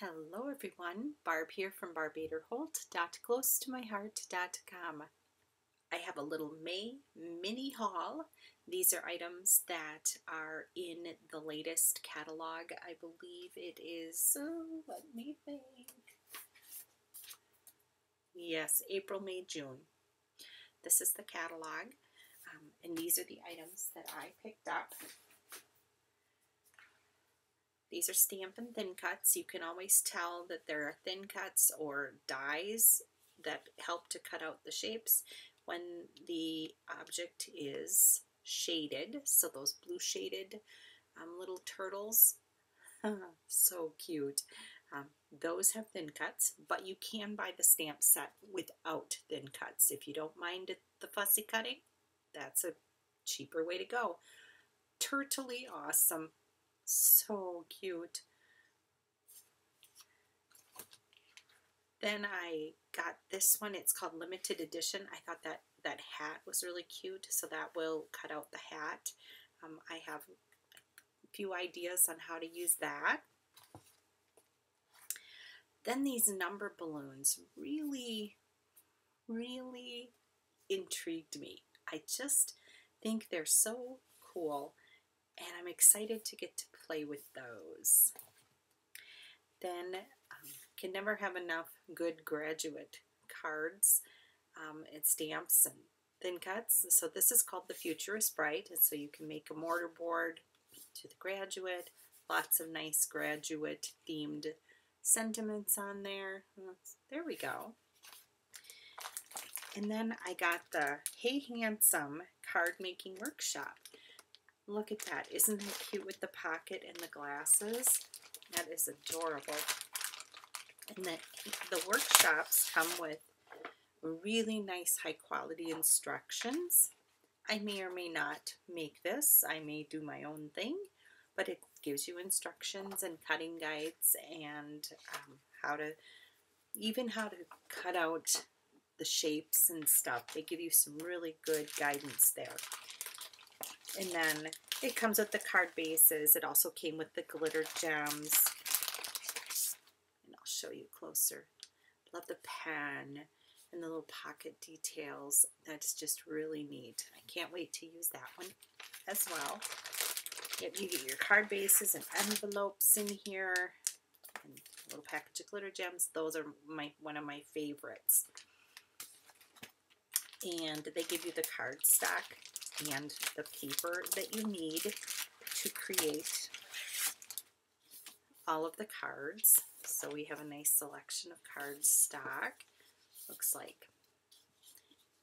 Hello everyone, Barb here from barbaderholt.closetomyheart.com. I have a little May mini haul. These are items that are in the latest catalog. I believe it is, let me think. Yes, April, May, June. This is the catalog, and these are the items that I picked up. These are Stampin' Thin Cuts. You can always tell that there are thin cuts or dies that help to cut out the shapes when the object is shaded. So those blue shaded little turtles, so cute. Those have thin cuts, but you can buy the stamp set without thin cuts. If you don't mind the fussy cutting, that's a cheaper way to go. Turtley Awesome. So cute. Then I got this one. It's called Limited Edition. I thought that hat was really cute, so that will cut out the hat. I have a few ideas on how to use that. Then these number balloons really intrigued me. I just think they're so cool, and I'm excited to get to play with those. Then can never have enough good graduate cards and stamps and thin cuts. So this is called The Future is Bright, and so you can make a mortar board to the graduate. Lots of nice graduate themed sentiments on there. There we go. And then I got the Hey Handsome card making workshop. Look at that. Isn't that cute with the pocket and the glasses? That is adorable. And then the workshops come with really nice high quality instructions. I may or may not make this. I may do my own thing, but it gives you instructions and cutting guides and how to cut out the shapes and stuff. They give you some really good guidance there. And then it comes with the card bases. It also came with the glitter gems. And I'll show you closer. Love the pen and the little pocket details. That's just really neat. I can't wait to use that one as well. You get your card bases and envelopes in here. And a little package of glitter gems. Those are one of my favorites. And they give you the cardstock and the paper that you need to create all of the cards. So we have a nice selection of cardstock. Looks like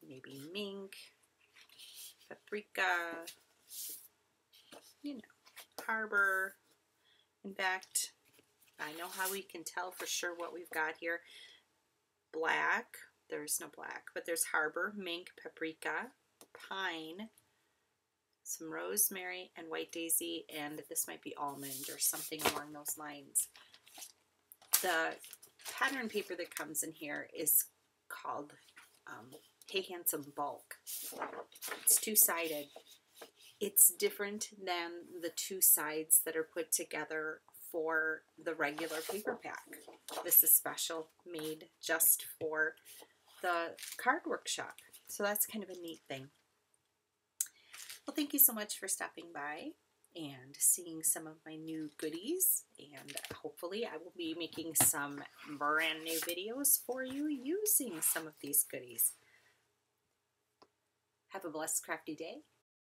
maybe mink, paprika, you know, harbor. In fact, I know how we can tell for sure what we've got here. Black, there's no black, but there's harbor, mink, paprika, pine, some rosemary and white daisy, and this might be almond or something along those lines. The pattern paper that comes in here is called Hey Handsome Bulk. It's two-sided. It's different than the two sides that are put together for the regular paper pack. This is special, made just for the card workshop. So that's kind of a neat thing. Well, thank you so much for stopping by and seeing some of my new goodies, and hopefully I will be making some brand new videos for you using some of these goodies. Have a blessed crafty day.